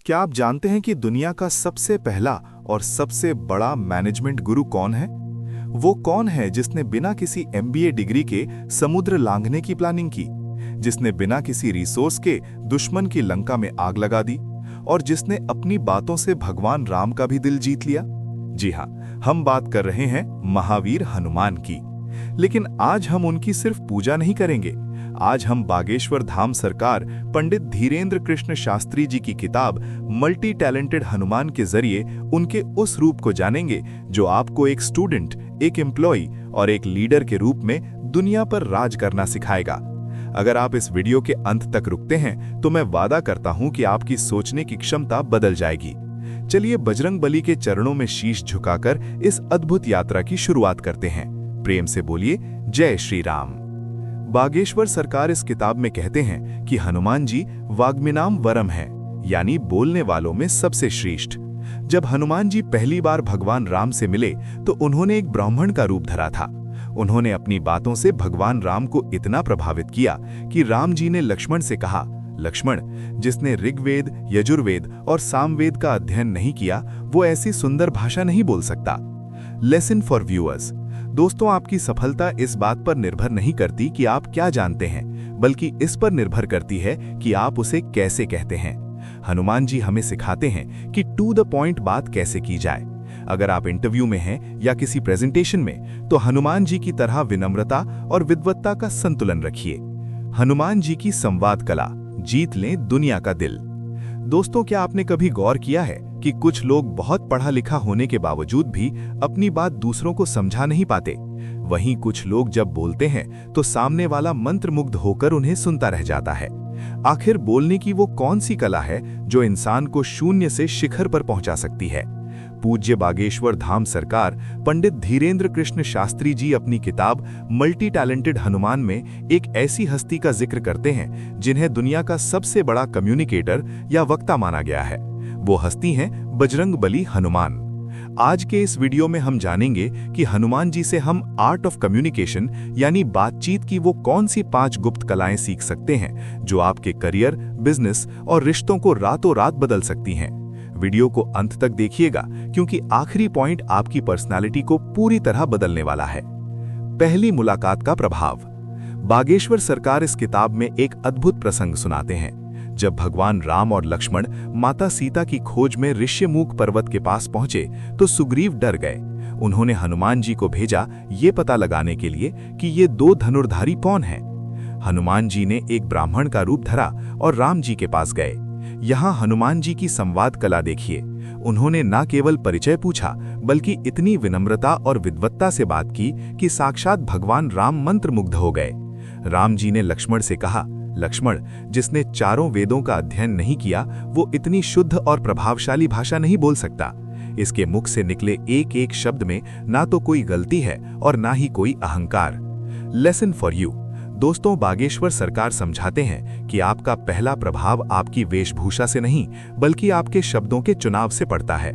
क्या आप जानते हैं कि दुनिया का सबसे पहला और सबसे बड़ा मैनेजमेंट गुरु कौन है? वो कौन है जिसने बिना किसी एमबीए डिग्री के समुद्र लांघने की प्लानिंग की, जिसने बिना किसी रिसोर्स के दुश्मन की लंका में आग लगा दी और जिसने अपनी बातों से भगवान राम का भी दिल जीत लिया? जी हाँ, हम बात कर रहे हैं महावीर हनुमान की। लेकिन आज हम उनकी सिर्फ पूजा नहीं करेंगे। आज हम बागेश्वर धाम सरकार पंडित धीरेन्द्र कृष्ण शास्त्री जी की किताब मल्टी टैलेंटेड हनुमान के जरिए उनके उस रूप को जानेंगे जो आपको एक स्टूडेंट, एक एम्प्लॉय और एक लीडर के रूप में दुनिया पर राज करना सिखाएगा। अगर आप इस वीडियो के अंत तक रुकते हैं तो मैं वादा करता हूं कि आपकी सोचने की क्षमता बदल जाएगी। चलिए बजरंगबली के चरणों में शीश झुकाकर इस अद्भुत यात्रा की शुरुआत करते हैं। प्रेम से बोलिए जय श्री राम। बागेश्वर सरकार इस किताब में कहते हैं कि हनुमान जी वाग्मिनाम वरम है, यानी बोलने वालों में सबसे श्रेष्ठ। जब हनुमान जी पहली बार भगवान राम से मिले तो उन्होंने एक ब्राह्मण का रूप धरा था। उन्होंने अपनी बातों से भगवान राम को इतना प्रभावित किया कि राम जी ने लक्ष्मण से कहा, लक्ष्मण, जिसने ऋग्वेद, यजुर्वेद और सामवेद का अध्ययन नहीं किया वो ऐसी सुंदर भाषा नहीं बोल सकता। Lesson for viewers. दोस्तों, आपकी सफलता इस बात पर निर्भर नहीं करती कि आप क्या जानते हैं, बल्कि इस पर निर्भर करती है कि आप उसे कैसे कहते हैं। हनुमान जी हमें सिखाते हैं कि टू द पॉइंट बात कैसे की जाए। अगर आप इंटरव्यू में हैं या किसी प्रेजेंटेशन में, तो हनुमान जी की तरह विनम्रता और विद्वत्ता का संतुलन रखिए। हनुमान जी की संवाद कला, जीत लें दुनिया का दिल। दोस्तों, क्या आपने कभी गौर किया है कि कुछ लोग बहुत पढ़ा लिखा होने के बावजूद भी अपनी बात दूसरों को समझा नहीं पाते? वहीं कुछ लोग जब बोलते हैं तो सामने वाला मंत्रमुग्ध होकर उन्हें सुनता रह जाता है। आखिर बोलने की वो कौन सी कला है जो इंसान को शून्य से शिखर पर पहुंचा सकती है? पूज्य बागेश्वर धाम सरकार पंडित धीरेन्द्र कृष्ण शास्त्री जी अपनी किताब मल्टी टैलेंटेड हनुमान में एक ऐसी हस्ती का जिक्र करते हैं जिन्हें दुनिया का सबसे बड़ा कम्युनिकेटर या वक्ता माना गया है। वो हस्ती हैं बजरंगबली हनुमान। आज के इस वीडियो में हम जानेंगे कि हनुमान जी से हम आर्ट ऑफ कम्युनिकेशन यानी बातचीत की वो कौन सी 5 गुप्त कलाएं सीख सकते हैं जो आपके करियर, बिजनेस और रिश्तों को रातों रात बदल सकती हैं। वीडियो को अंत तक देखिएगा क्योंकि आखिरी पॉइंट आपकी पर्सनालिटी को पूरी तरह बदलने वाला है। पहली मुलाकात का प्रभाव। बागेश्वर सरकार इस किताब में एक अद्भुत प्रसंग सुनाते हैं। जब भगवान राम और लक्ष्मण माता सीता की खोज में ऋष्यमूक पर्वत के पास पहुंचे तो सुग्रीव डर गए। उन्होंने हनुमान जी को भेजा ये पता लगाने के लिए कि ये 2 धनुर्धारी कौन हैं। हनुमान जी ने एक ब्राह्मण का रूप धरा और राम जी के पास गए। यहाँ हनुमान जी की संवाद कला देखिए। उन्होंने न केवल परिचय पूछा बल्कि इतनी विनम्रता और विद्वत्ता से बात की कि साक्षात भगवान राम मंत्रमुग्ध हो गए। राम जी ने लक्ष्मण से कहा, लक्ष्मण, जिसने चारों वेदों का अध्ययन नहीं किया वो इतनी शुद्ध और प्रभावशाली भाषा नहीं बोल सकता। इसके मुख से निकले एक एक शब्द में ना तो कोई गलती है और ना ही कोई अहंकार। Lesson for you. दोस्तों, बागेश्वर सरकार समझाते हैं कि आपका पहला प्रभाव आपकी वेशभूषा से नहीं बल्कि आपके शब्दों के चुनाव से पड़ता है।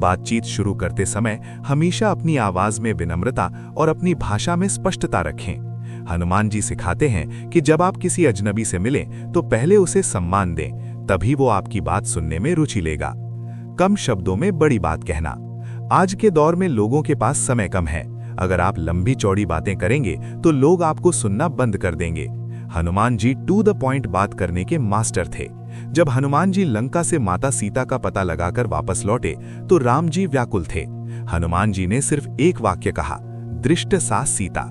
बातचीत शुरू करते समय हमेशा अपनी आवाज में विनम्रता और अपनी भाषा में स्पष्टता रखें। हनुमान जी सिखाते हैं कि जब आप किसी अजनबी से मिलें तो पहले उसे सम्मान दें, तभी वो आपकी बात सुनने में रुचि लेगा। कम शब्दों में बड़ी बात कहना। आज के दौर में लोगों के पास समय कम है। अगर आप लंबी चौड़ी बातें करेंगे तो लोग आपको सुनना बंद कर देंगे। Hanuman ji to the point बात करने के मास्टर थे। जब हनुमान जी लंका से माता सीता का पता लगाकर वापस लौटे तो राम जी व्याकुल थे। हनुमान जी ने सिर्फ एक वाक्य कहा, दृष्ट सा सीता,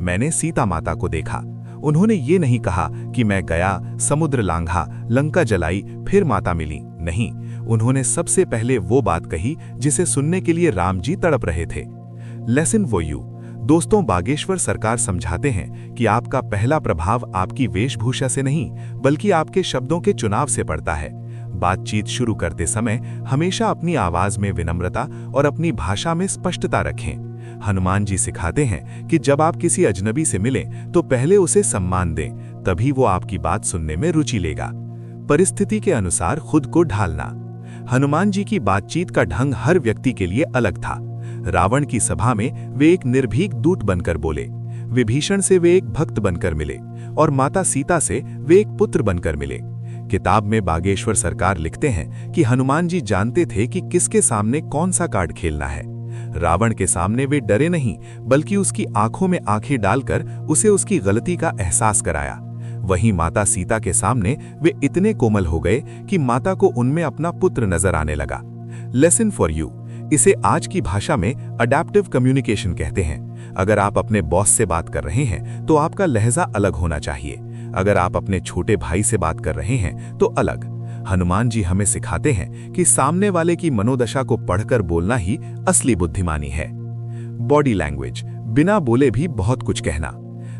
मैंने सीता माता को देखा। उन्होंने ये नहीं कहा कि मैं गया, समुद्र लांघा, लंका जलाई, फिर माता मिली। नहीं, उन्होंने सबसे पहले वो बात कही जिसे सुनने के लिए राम जी तड़प रहे थे। Lesson for you. दोस्तों, बागेश्वर सरकार समझाते हैं कि आपका पहला प्रभाव आपकी वेशभूषा से नहीं बल्कि आपके शब्दों के चुनाव से पड़ता है। बातचीत शुरू करते समय हमेशा अपनी आवाज में विनम्रता और अपनी भाषा में स्पष्टता रखें। हनुमान जी सिखाते हैं कि जब आप किसी अजनबी से मिलें तो पहले उसे सम्मान दें, तभी वो आपकी बात सुनने में रुचि लेगा। परिस्थिति के अनुसार खुद को ढालना। हनुमान जी की बातचीत का ढंग हर व्यक्ति के लिए अलग था। रावण की सभा में वे एक निर्भीक दूत बनकर बोले, विभीषण से वे एक भक्त बनकर मिले और माता सीता से वे एक पुत्र बनकर मिले। किताब में बागेश्वर सरकार लिखते हैं कि हनुमान जी जानते थे कि किसके सामने कौन सा कार्ड खेलना है। रावण के सामने वे डरे नहीं, बल्कि उसकी आंखों में आंखें डालकर उसे उसकी गलती का एहसास कराया। वहीं माता सीता के सामने वे इतने कोमल हो गए कि माता को उनमें अपना पुत्र नजर आने लगा। लेसन फॉर यू, इसे आज की भाषा में अडैप्टिव कम्युनिकेशन कहते हैं। अगर आप अपने बॉस से बात कर रहे हैं तो आपका लहजा अलग होना चाहिए। अगर आप अपने छोटे भाई से बात कर रहे हैं तो अलग। हनुमान जी हमें सिखाते हैं कि सामने वाले की मनोदशा को पढ़कर बोलना ही असली बुद्धिमानी है। बॉडी लैंग्वेज, बिना बोले भी बहुत कुछ कहना।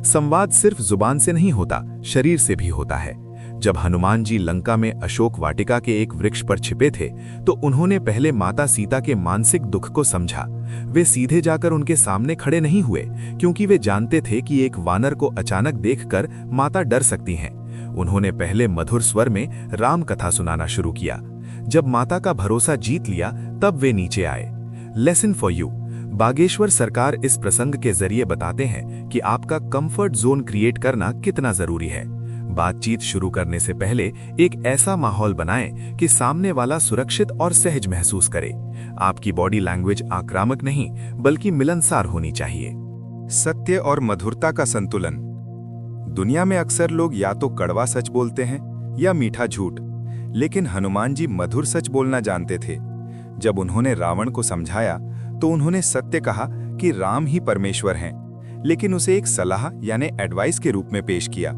संवाद सिर्फ जुबान से नहीं होता, शरीर से भी होता है। जब हनुमान जी लंका में अशोक वाटिका के एक वृक्ष पर छिपे थे तो उन्होंने पहले माता सीता के मानसिक दुख को समझा। वे सीधे जाकर उनके सामने खड़े नहीं हुए, क्योंकि वे जानते थे कि एक वानर को अचानक देखकर माता डर सकती हैं। उन्होंने पहले मधुर स्वर में राम कथा सुनाना शुरू किया। जब माता का भरोसा जीत लिया तब वे नीचे आए। लेसन फॉर यू, बागेश्वर सरकार इस प्रसंग के जरिए बताते हैं कि आपका कंफर्ट जोन क्रिएट करना कितना जरूरी है। बातचीत शुरू करने से पहले एक ऐसा माहौल बनाएं कि सामने वाला सुरक्षित और सहज महसूस करे। आपकी बॉडी लैंग्वेज आक्रामक नहीं, बल्कि मिलनसार होनी चाहिए। सत्य और मधुरता का संतुलन। दुनिया में अक्सर लोग या तो कड़वा सच बोलते हैं या मीठा झूठ, लेकिन हनुमान जी मधुर सच बोलना जानते थे। जब उन्होंने रावण को समझाया तो उन्होंने सत्य कहा कि राम ही परमेश्वर हैं, लेकिन उसे एक सलाह यानी एडवाइस के रूप में पेश किया।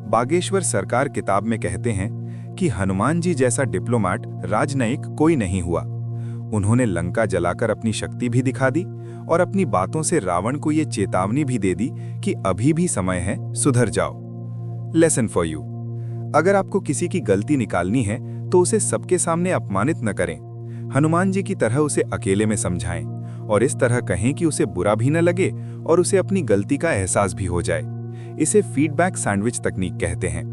बागेश्वर सरकार किताब में कहते हैं कि हनुमान जी जैसा डिप्लोमैट, राजनयिक कोई नहीं हुआ। उन्होंने लंका जलाकर अपनी शक्ति भी दिखा दी और अपनी बातों से रावण को ये चेतावनी भी दे दी कि अभी भी समय है, सुधर जाओ। लेसन फॉर यू, अगर आपको किसी की गलती निकालनी है तो उसे सबके सामने अपमानित न करें। हनुमान जी की तरह उसे अकेले में समझाएं और इस तरह कहें कि उसे बुरा भी न लगे और उसे अपनी गलती का एहसास भी हो जाए। इसे फीडबैक सैंडविच तकनीक कहते हैं।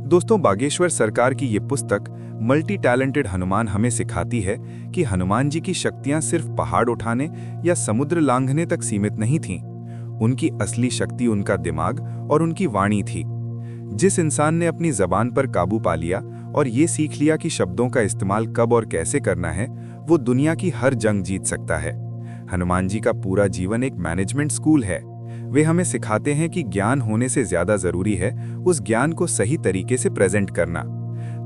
दोस्तों, बागेश्वर सरकार की ये पुस्तक मल्टी टैलेंटेड हनुमान हमें सिखाती है कि हनुमान जी की शक्तियां सिर्फ पहाड़ उठाने या समुद्र लांघने तक सीमित नहीं थीं। उनकी असली शक्ति उनका दिमाग और उनकी वाणी थी। जिस इंसान ने अपनी जबान पर काबू पा लिया और ये सीख लिया कि शब्दों का इस्तेमाल कब और कैसे करना है, वो दुनिया की हर जंग जीत सकता है। हनुमान जी का पूरा जीवन एक मैनेजमेंट स्कूल है। वे हमें सिखाते हैं कि ज्ञान होने से ज्यादा जरूरी है उस ज्ञान को सही तरीके से प्रेजेंट करना।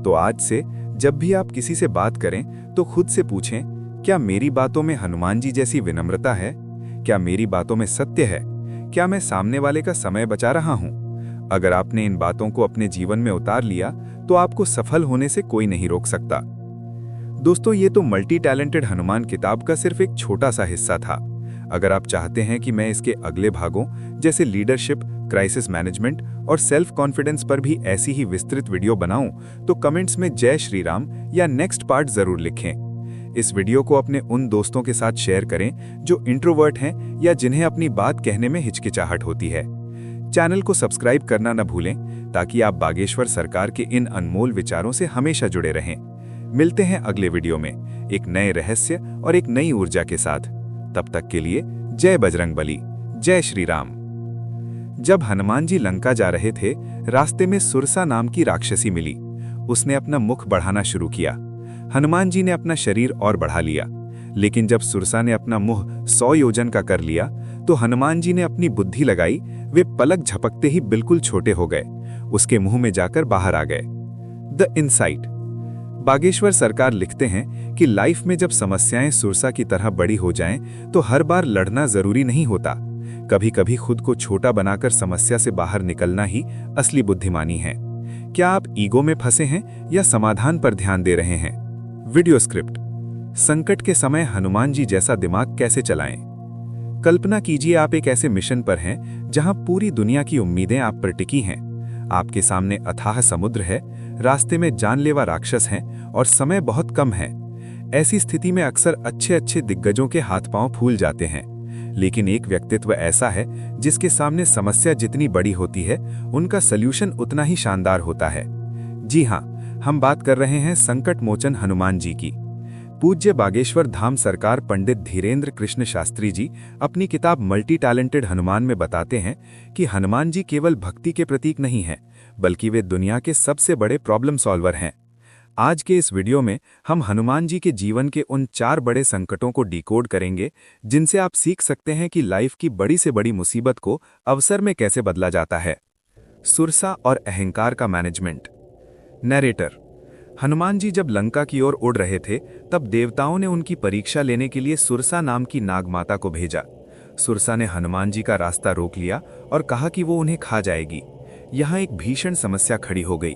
तो आज से जब भी आप किसी से बात करें तो खुद से पूछें, क्या मेरी बातों में हनुमान जी जैसी विनम्रता है? क्या मेरी बातों में सत्य है? क्या मैं सामने वाले का समय बचा रहा हूं? अगर आपने इन बातों को अपने जीवन में उतार लिया तो आपको सफल होने से कोई नहीं रोक सकता। दोस्तों, ये तो मल्टी टैलेंटेड हनुमान किताब का सिर्फ एक छोटा सा हिस्सा था। अगर आप चाहते हैं कि मैं इसके अगले भागों जैसे लीडरशिप, क्राइसिस मैनेजमेंट और सेल्फ कॉन्फिडेंस पर भी ऐसी ही विस्तृत वीडियो बनाऊं, तो कमेंट्स में जय श्री राम या नेक्स्ट पार्ट जरूर लिखें। इस वीडियो को अपने उन दोस्तों के साथ शेयर करें जो इंट्रोवर्ट हैं या जिन्हें अपनी बात कहने में हिचकिचाहट होती है। चैनल को सब्सक्राइब करना न भूलें ताकि आप बागेश्वर सरकार के इन अनमोल विचारों से हमेशा जुड़े रहें। मिलते हैं अगले वीडियो में एक नए रहस्य और एक नई ऊर्जा के साथ। तब तक के लिए जय बजरंगबली, जय श्री राम। जब हनुमान जी लंका जा रहे थे, रास्ते में सुरसा नाम की राक्षसी मिली। उसने अपना मुख बढ़ाना शुरू किया। हनुमान जी ने अपना शरीर और बढ़ा लिया, लेकिन जब सुरसा ने अपना मुंह 100 योजन का कर लिया तो हनुमान जी ने अपनी बुद्धि लगाई। वे पलक झपकते ही बिल्कुल छोटे हो गए, उसके मुंह में जाकर बाहर आ गए। The insight. बागेश्वर सरकार लिखते हैं कि लाइफ में जब समस्याएं सुरसा की तरह बड़ी हो जाएं, तो हर बार लड़ना जरूरी नहीं होता। कभी कभी खुद को छोटा बनाकर समस्या से बाहर निकलना ही असली बुद्धिमानी है। क्या आप ईगो में फंसे हैं या समाधान पर ध्यान दे रहे हैं? Video script. संकट के समय हनुमान जी जैसा दिमाग कैसे चलाएं? कल्पना कीजिए आप एक ऐसे मिशन पर हैं जहां पूरी दुनिया की उम्मीदें आप पर टिकी हैं। आपके सामने अथाह समुद्र है, रास्ते में जानलेवा राक्षस हैं और समय बहुत कम है। ऐसी स्थिति में अक्सर अच्छे अच्छे दिग्गजों के हाथ पांव फूल जाते हैं, लेकिन एक व्यक्तित्व ऐसा है जिसके सामने समस्या जितनी बड़ी होती है, उनका सल्यूशन उतना ही शानदार होता है। जी हाँ, हम बात कर रहे हैं संकट मोचन हनुमान जी की। पूज्य बागेश्वर धाम सरकार पंडित धीरेन्द्र कृष्ण शास्त्री जी अपनी किताब मल्टी टैलेंटेड हनुमान में बताते हैं कि हनुमान जी केवल भक्ति के प्रतीक नहीं हैं, बल्कि वे दुनिया के सबसे बड़े प्रॉब्लम सॉल्वर हैं। आज के इस वीडियो में हम हनुमान जी के जीवन के उन 4 बड़े संकटों को डिकोड करेंगे, जिनसे आप सीख सकते हैं कि लाइफ की बड़ी से बड़ी मुसीबत को अवसर में कैसे बदला जाता है। सुरसा और अहंकार का मैनेजमेंट। नैरेटर। हनुमान जी जब लंका की ओर उड़ रहे थे, तब देवताओं ने उनकी परीक्षा लेने के लिए सुरसा नाम की नागमाता को भेजा। सुरसा ने हनुमान जी का रास्ता रोक लिया और कहा कि वो उन्हें खा जाएगी। यहाँ एक भीषण समस्या खड़ी हो गई।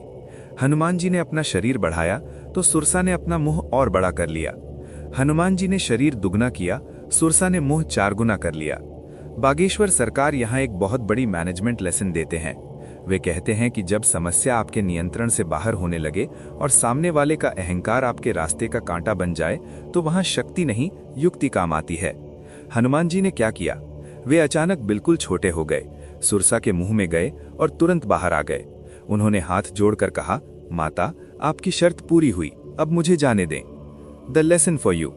हनुमान जी ने अपना शरीर बढ़ाया तो सुरसा ने अपना मुंह और बड़ा कर लिया। हनुमान जी ने शरीर दुगना किया, सुरसा ने मुंह 4 गुना कर लिया। बागेश्वर सरकार यहाँ एक बहुत बड़ी मैनेजमेंट लेसन देते हैं। वे कहते हैं कि जब समस्या आपके नियंत्रण से बाहर होने लगे और सामने वाले का अहंकार आपके रास्ते का कांटा बन जाए, तो वहां शक्ति नहीं, युक्ति काम आती है। हनुमान जी ने क्या किया? वे अचानक बिल्कुल छोटे हो गए, सुरसा के मुंह में गए और तुरंत बाहर आ गए। उन्होंने हाथ जोड़कर कहा, माता, आपकी शर्त पूरी हुई, अब मुझे जाने दें। The lesson for you.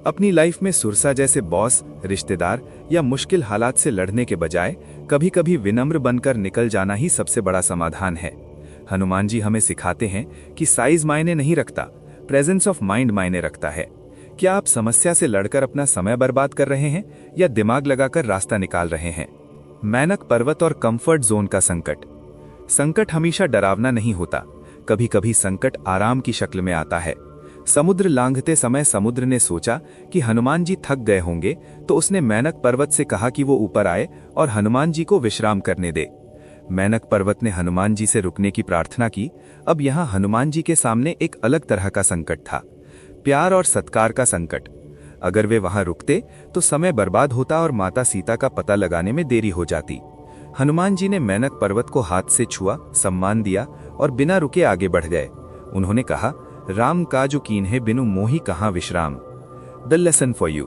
अपनी लाइफ में सुरसा जैसे बॉस, रिश्तेदार या मुश्किल हालात से लड़ने के बजाय कभी कभी विनम्र बनकर निकल जाना ही सबसे बड़ा समाधान है। हनुमान जी हमें सिखाते हैं कि साइज मायने नहीं रखता, प्रेजेंस ऑफ माइंड मायने रखता है। क्या आप समस्या से लड़कर अपना समय बर्बाद कर रहे हैं या दिमाग लगाकर रास्ता निकाल रहे हैं? मैनक पर्वत और कंफर्ट जोन का संकट। संकट हमेशा डरावना नहीं होता, कभी कभी संकट आराम की शक्ल में आता है। समुद्र लांघते समय समुद्र ने सोचा कि हनुमान जी थक गए होंगे, तो उसने मैनक पर्वत से कहा कि वो ऊपर आए और हनुमान जी को विश्राम करने दे। मैनक पर्वत ने हनुमान जी से रुकने की प्रार्थना की। अब यहाँ हनुमान जी के सामने एक अलग तरह का संकट था, प्यार और सत्कार का संकट। अगर वे वहां रुकते तो समय बर्बाद होता और माता सीता का पता लगाने में देरी हो जाती। हनुमान जी ने मैनक पर्वत को हाथ से छुआ, सम्मान दिया और बिना रुके आगे बढ़ गए। उन्होंने कहा, राम का जो कीन है बिनु मोही कहाँ विश्राम। The lesson for you.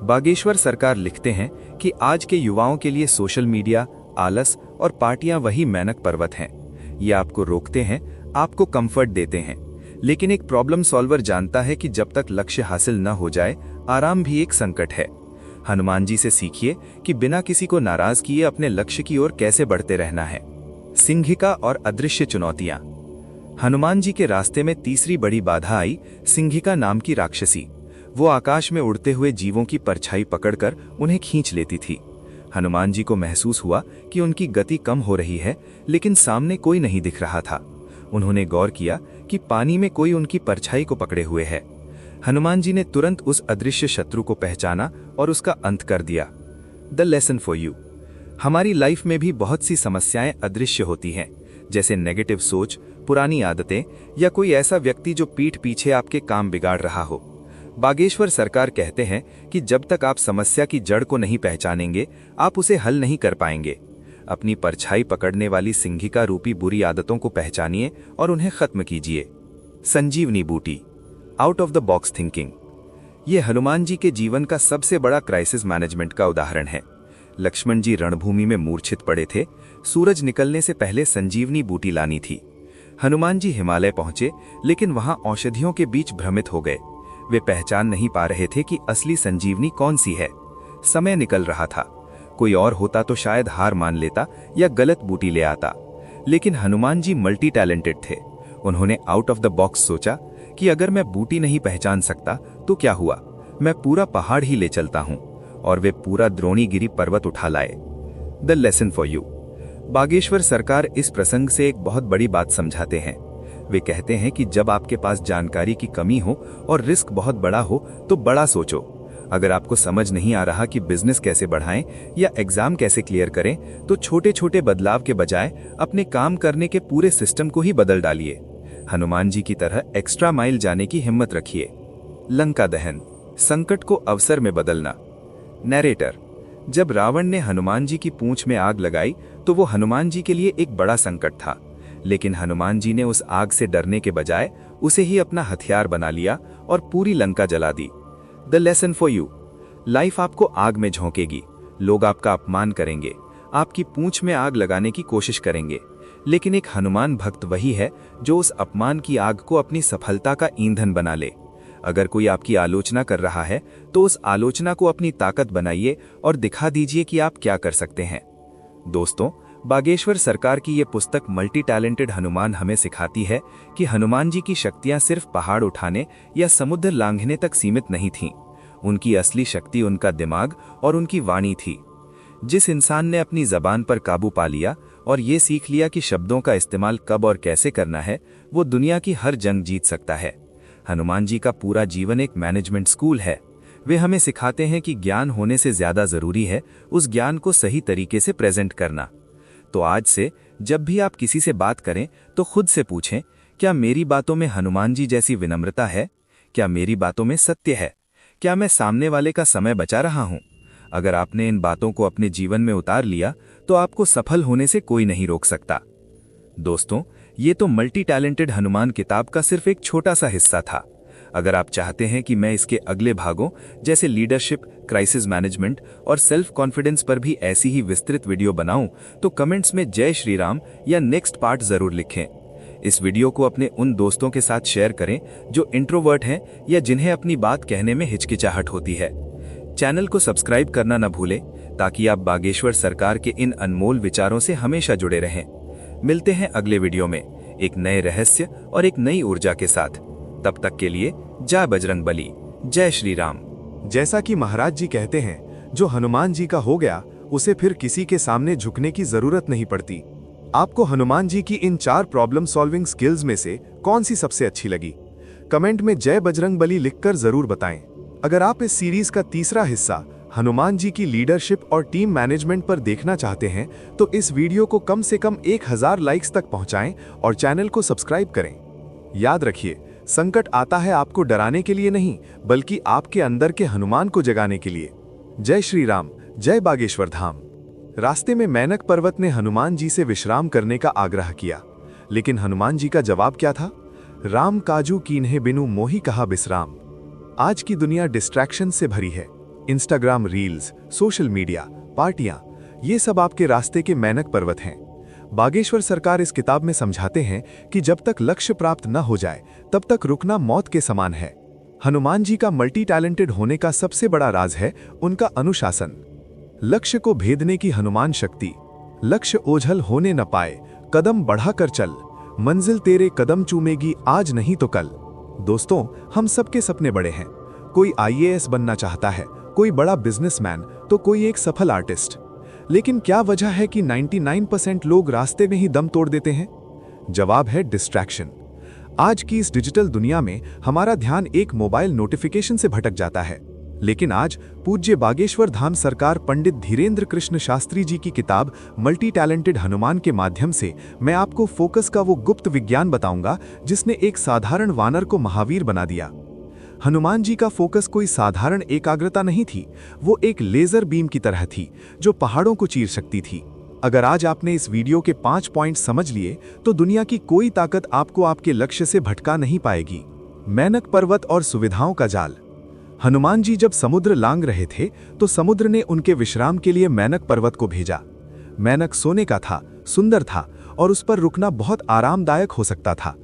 Bageshwar सरकार लिखते हैं कि आज के युवाओं के लिए सोशल मीडिया, आलस और पार्टियां वही मैनक पर्वत हैं। ये आपको रोकते हैं, आपको कंफर्ट देते हैं, लेकिन एक प्रॉब्लम सॉल्वर जानता है कि जब तक लक्ष्य हासिल न हो जाए, आराम भी एक संकट है। हनुमान जी से सीखिए कि बिना किसी को नाराज किए अपने लक्ष्य की ओर कैसे बढ़ते रहना है। सिंहिका और अदृश्य चुनौतियां। हनुमान जी के रास्ते में तीसरी बड़ी बाधा आई, सिंहिका नाम की राक्षसी। वो आकाश में उड़ते हुए जीवों की परछाई पकड़कर उन्हें खींच लेती थी। हनुमान जी को महसूस हुआ कि उनकी गति कम हो रही है, लेकिन सामने कोई नहीं दिख रहा था। उन्होंने गौर किया कि पानी में कोई उनकी परछाई को पकड़े हुए है। हनुमान जी ने तुरंत उस अदृश्य शत्रु को पहचाना और उसका अंत कर दिया। The lesson for you. हमारी लाइफ में भी बहुत सी समस्याएं अदृश्य होती हैं, जैसे नेगेटिव सोच, पुरानी आदतें या कोई ऐसा व्यक्ति जो पीठ पीछे आपके काम बिगाड़ रहा हो। बागेश्वर सरकार कहते हैं कि जब तक आप समस्या की जड़ को नहीं पहचानेंगे, आप उसे हल नहीं कर पाएंगे। अपनी परछाई पकड़ने वाली सिंहिका रूपी बुरी आदतों को पहचानिए और उन्हें खत्म कीजिए। संजीवनी बूटी। Out of the box thinking. ये हनुमान जी के जीवन का सबसे बड़ा क्राइसिस मैनेजमेंट का उदाहरण है। लक्ष्मण जी रणभूमि में मूर्छित पड़े थे, सूरज निकलने से पहले संजीवनी बूटी लानी थी। हनुमान जी हिमालय पहुंचे, लेकिन वहां औषधियों के बीच भ्रमित हो गए। वे पहचान नहीं पा रहे थे कि असली संजीवनी कौन सी है। समय निकल रहा था, कोई और होता तो शायद हार मान लेता या गलत बूटी ले आता, लेकिन हनुमान जी मल्टी टैलेंटेड थे। उन्होंने आउट ऑफ द बॉक्स सोचा कि अगर मैं बूटी नहीं पहचान सकता तो क्या हुआ, मैं पूरा पहाड़ ही ले चलता हूं, और वे पूरा द्रोणीगिरी पर्वत उठा लाए। The lesson for you. Bageshwar सरकार इस प्रसंग से एक बहुत बड़ी बात समझाते हैं। वे कहते हैं कि जब आपके पास जानकारी की कमी हो और रिस्क बहुत बड़ा हो, तो बड़ा सोचो। अगर आपको समझ नहीं आ रहा कि बिजनेस कैसे बढ़ाएं या एग्जाम कैसे क्लियर करें, तो छोटे छोटे बदलाव के बजाय अपने काम करने के पूरे सिस्टम को ही बदल डालिए। हनुमान जी की तरह एक्स्ट्रा माइल जाने की हिम्मत रखिए। लंका दहन। संकट को अवसर में बदलना। नैरेटर। जब रावण ने हनुमान जी की पूंछ में आग लगाई, तो वो हनुमान जी के लिए एक बड़ा संकट था, लेकिन हनुमान जी ने उस आग से डरने के बजाय उसे ही अपना हथियार बना लिया और पूरी लंका जला दी। The lesson for you. Life आपको आग में झोंकेगी, लोग आपका अपमान करेंगे, आपकी पूंछ में आग लगाने की कोशिश करेंगे, लेकिन एक हनुमान भक्त वही है जो उस अपमान की आग को अपनी सफलता का ईंधन बना ले। अगर कोई आपकी आलोचना कर रहा है, तो उस आलोचना को अपनी ताकत बनाइए और दिखा दीजिए कि आप क्या कर सकते हैं। दोस्तों, बागेश्वर सरकार की ये पुस्तक मल्टी टैलेंटेड हनुमान हमें सिखाती है कि हनुमान जी की शक्तियां सिर्फ पहाड़ उठाने या समुद्र लांघने तक सीमित नहीं थीं। उनकी असली शक्ति उनका दिमाग और उनकी वाणी थी। जिस इंसान ने अपनी जबान पर काबू पा लिया और ये सीख लिया कि शब्दों का इस्तेमाल कब और कैसे करना है, वो दुनिया की हर जंग जीत सकता है। हनुमान जी का पूरा जीवन एक मैनेजमेंट स्कूल है। वे हमें सिखाते हैं कि ज्ञान होने से ज्यादा जरूरी है उस ज्ञान को सही तरीके से प्रेजेंट करना। तो आज से जब भी आप किसी से बात करें तो खुद से पूछें, क्या मेरी बातों में हनुमान जी जैसी विनम्रता है? क्या मेरी बातों में सत्य है? क्या मैं सामने वाले का समय बचा रहा हूं? अगर आपने इन बातों को अपने जीवन में उतार लिया तो आपको सफल होने से कोई नहीं रोक सकता। दोस्तों, ये तो मल्टी टैलेंटेड हनुमान किताब का सिर्फ एक छोटा सा हिस्सा था। अगर आप चाहते हैं कि मैं इसके अगले भागों जैसे लीडरशिप, क्राइसिस मैनेजमेंट और सेल्फ कॉन्फिडेंस पर भी ऐसी ही विस्तृत वीडियो बनाऊं, तो कमेंट्स में जय श्री राम या नेक्स्ट पार्ट जरूर लिखें। इस वीडियो को अपने उन दोस्तों के साथ शेयर करें जो इंट्रोवर्ट हैं या जिन्हें अपनी बात कहने में हिचकिचाहट होती है। चैनल को सब्सक्राइब करना न भूलें ताकि आप बागेश्वर सरकार के इन अनमोल विचारों से हमेशा जुड़े रहें। मिलते हैं अगले वीडियो में एक नए रहस्य और एक नई ऊर्जा के साथ। तब तक के लिए जय बजरंग बली, जय श्री राम। जैसा कि महाराज जी कहते हैं, जो हनुमान जी का हो गया उसे फिर किसी के सामने झुकने की जरूरत नहीं पड़ती। आपको हनुमान जी की इन 4 प्रॉब्लम सॉल्विंग स्किल्स में से कौन सी सबसे अच्छी लगी? कमेंट में जय बजरंग बली लिखकर जरूर बताएं। अगर आप इस सीरीज का तीसरा हिस्सा हनुमान जी की लीडरशिप और टीम मैनेजमेंट पर देखना चाहते हैं तो इस वीडियो को कम से कम 1000 लाइक्स तक पहुंचाएं और चैनल को सब्सक्राइब करें। याद रखिए, संकट आता है आपको डराने के लिए नहीं, बल्कि आपके अंदर के हनुमान को जगाने के लिए। जय श्री राम, जय बागेश्वर धाम। रास्ते में मैनक पर्वत ने हनुमान जी से विश्राम करने का आग्रह किया, लेकिन हनुमान जी का जवाब क्या था? राम काजू कीन्हे बिनु मोहि कहा बिसराम। आज की दुनिया डिस्ट्रैक्शन से भरी है। इंस्टाग्राम रील्स, सोशल मीडिया, पार्टियां, ये सब आपके रास्ते के मैनक पर्वत हैं। बागेश्वर सरकार इस किताब में समझाते हैं कि जब तक लक्ष्य प्राप्त न हो जाए तब तक रुकना मौत के समान है। हनुमान जी का मल्टी टैलेंटेड होने का सबसे बड़ा राज है उनका अनुशासन। लक्ष्य को भेदने की हनुमान शक्ति। लक्ष्य ओझल होने न पाए, कदम बढ़ाकर चल, मंजिल तेरे कदम चूमेगी आज नहीं तो कल। दोस्तों, हम सबके सपने बड़े हैं। कोई IAS बनना चाहता है, कोई बड़ा बिजनेसमैन, तो कोई एक सफल आर्टिस्ट। लेकिन क्या वजह है कि 99% लोग रास्ते में ही दम तोड़ देते हैं? जवाब है डिस्ट्रैक्शन। आज की इस डिजिटल दुनिया में हमारा ध्यान एक मोबाइल नोटिफिकेशन से भटक जाता है। लेकिन आज पूज्य बागेश्वर धाम सरकार पंडित धीरेन्द्र कृष्ण शास्त्री जी की किताब मल्टी टैलेंटेड हनुमान के माध्यम से मैं आपको फोकस का वो गुप्त विज्ञान बताऊंगा जिसने एक साधारण वानर को महावीर बना दिया। हनुमान जी का फोकस कोई साधारण एकाग्रता नहीं थी, वो एक लेजर बीम की तरह थी जो पहाड़ों को चीर सकती थी। अगर आज आपने इस वीडियो के 5 पॉइंट समझ लिए तो दुनिया की कोई ताकत आपको आपके लक्ष्य से भटका नहीं पाएगी। मैनक पर्वत और सुविधाओं का जाल। हनुमान जी जब समुद्र लांघ रहे थे तो समुद्र ने उनके विश्राम के लिए मैनक पर्वत को भेजा। मैनक सोने का था, सुंदर था और उस पर रुकना बहुत आरामदायक हो सकता था।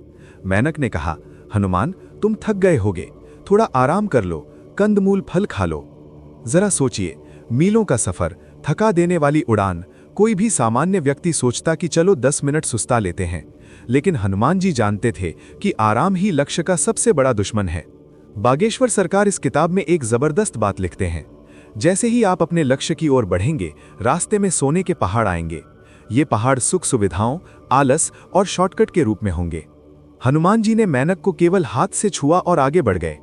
मैनक ने कहा, हनुमान तुम थक गए होगे, थोड़ा आराम कर लो, कंदमूल फल खा लो। जरा सोचिए, मीलों का सफर, थका देने वाली उड़ान। कोई भी सामान्य व्यक्ति सोचता कि चलो 10 मिनट सुस्ता लेते हैं, लेकिन हनुमान जी जानते थे कि आराम ही लक्ष्य का सबसे बड़ा दुश्मन है। बागेश्वर सरकार इस किताब में एक जबरदस्त बात लिखते हैं। जैसे ही आप अपने लक्ष्य की ओर बढ़ेंगे, रास्ते में सोने के पहाड़ आएंगे। ये पहाड़ सुख सुविधाओं, आलस और शॉर्टकट के रूप में होंगे। हनुमान जी ने मैनक को केवल हाथ से छुआ और आगे बढ़ गए।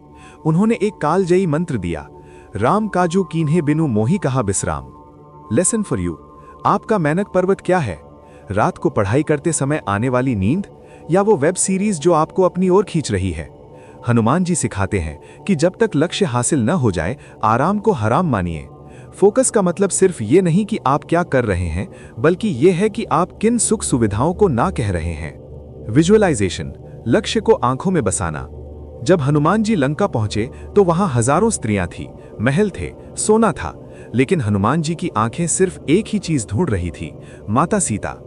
उन्होंने एक कालजयी मंत्र दिया, राम काजू कीन्हे बिनु मोहि कहा बिसराम। Lesson for you. आपका मैनक पर्वत क्या है? रात को पढ़ाई करते समय आने वाली नींद, या वो वेब सीरीज जो आपको अपनी ओर खींच रही है? हनुमान जी सिखाते हैं कि जब तक लक्ष्य हासिल न हो जाए, आराम को हराम मानिए। फोकस का मतलब सिर्फ ये नहीं कि आप क्या कर रहे हैं, बल्कि ये है कि आप किन सुख सुविधाओं को ना कह रहे हैं। विजुअलाइजेशन, लक्ष्य को आंखों में बसाना। जब हनुमान जी लंका पहुंचे तो वहां हजारों स्त्रियां थी, महल थे, सोना था, लेकिन हनुमान जी की आंखें सिर्फ एक ही चीज ढूंढ रही थी, माता सीता।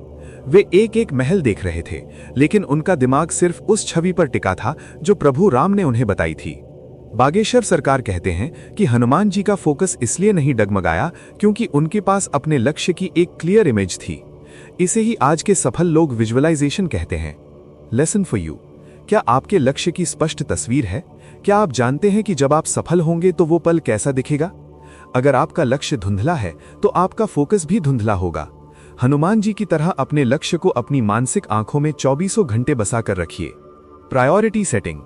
वे एक एक महल देख रहे थे, लेकिन उनका दिमाग सिर्फ उस छवि पर टिका था जो प्रभु राम ने उन्हें बताई थी। बागेश्वर सरकार कहते हैं कि हनुमान जी का फोकस इसलिए नहीं डगमगाया क्योंकि उनके पास अपने लक्ष्य की एक क्लियर इमेज थी। इसे ही आज के सफल लोग विजुअलाइजेशन कहते हैं। Lesson for you. क्या आपके लक्ष्य की स्पष्ट तस्वीर है? क्या आप जानते हैं कि जब आप सफल होंगे तो वो पल कैसा दिखेगा? अगर आपका लक्ष्य धुंधला है तो आपका फोकस भी धुंधला होगा। हनुमान जी की तरह अपने लक्ष्य को अपनी मानसिक आंखों में 24 घंटे बसाकर रखिए। Priority setting.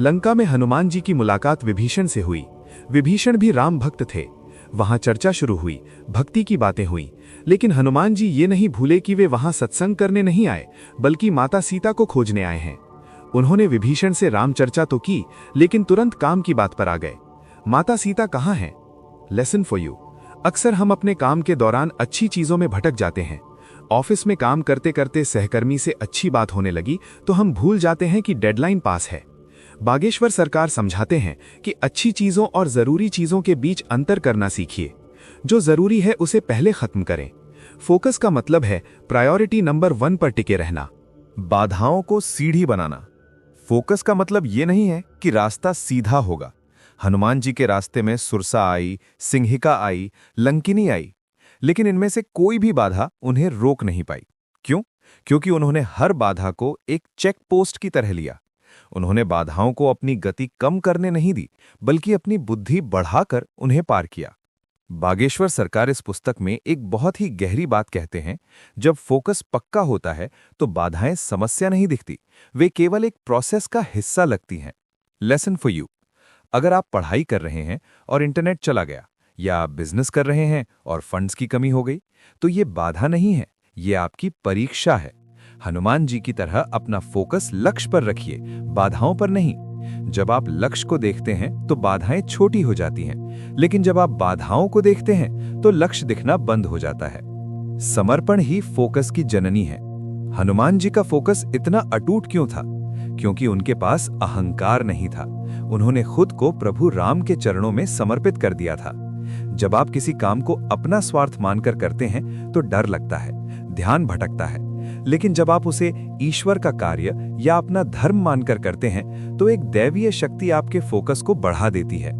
लंका में हनुमान जी की मुलाकात विभीषण से हुई। विभीषण भी राम भक्त थे। वहां चर्चा शुरू हुई, भक्ति की बातें हुई, लेकिन हनुमान जी ये नहीं भूले कि वे वहां सत्संग करने नहीं आए, बल्कि माता सीता को खोजने आए हैं। उन्होंने विभीषण से राम चर्चा तो की, लेकिन तुरंत काम की बात पर आ गए। माता सीता कहाँ हैं? Lesson for you. अक्सर हम अपने काम के दौरान अच्छी चीजों में भटक जाते हैं। ऑफिस में काम करते करते सहकर्मी से अच्छी बात होने लगी तो हम भूल जाते हैं कि डेडलाइन पास है। बागेश्वर सरकार समझाते हैं कि अच्छी चीजों और जरूरी चीजों के बीच अंतर करना सीखिए। जो जरूरी है उसे पहले खत्म करें। फोकस का मतलब है प्रायोरिटी नंबर 1 पर टिके रहना। बाधाओं को सीढ़ी बनाना। फोकस का मतलब ये नहीं है कि रास्ता सीधा होगा। हनुमान जी के रास्ते में सुरसा आई, सिंहिका आई, लंकिनी आई, लेकिन इनमें से कोई भी बाधा उन्हें रोक नहीं पाई। क्यों? क्योंकि उन्होंने हर बाधा को एक चेक पोस्ट की तरह लिया। उन्होंने बाधाओं को अपनी गति कम करने नहीं दी, बल्कि अपनी बुद्धि बढ़ाकर उन्हें पार किया। बागेश्वर सरकार इस पुस्तक में एक बहुत ही गहरी बात कहते हैं। जब फोकस पक्का होता है तो बाधाएं समस्या नहीं दिखती, वे केवल एक प्रोसेस का हिस्सा लगती हैं। Lesson for you. अगर आप पढ़ाई कर रहे हैं और इंटरनेट चला गया, या आप बिजनेस कर रहे हैं और फंड्स की कमी हो गई, तो ये बाधा नहीं है, ये आपकी परीक्षा है। हनुमान जी की तरह अपना फोकस लक्ष्य पर रखिए, बाधाओं पर नहीं। जब आप लक्ष्य को देखते हैं तो बाधाएं छोटी हो जाती हैं, लेकिन जब आप बाधाओं को देखते हैं तो लक्ष्य दिखना बंद हो जाता है। समर्पण ही फोकस की जननी है। हनुमान जी का फोकस इतना अटूट क्यों था? क्योंकि उनके पास अहंकार नहीं था। उन्होंने खुद को प्रभु राम के चरणों में समर्पित कर दिया था। जब आप किसी काम को अपना स्वार्थ मानकर करते हैं तो डर लगता है, ध्यान भटकता है, लेकिन जब आप उसे ईश्वर का कार्य या अपना धर्म मानकर करते हैं तो एक दैवीय शक्ति आपके फोकस को बढ़ा देती है।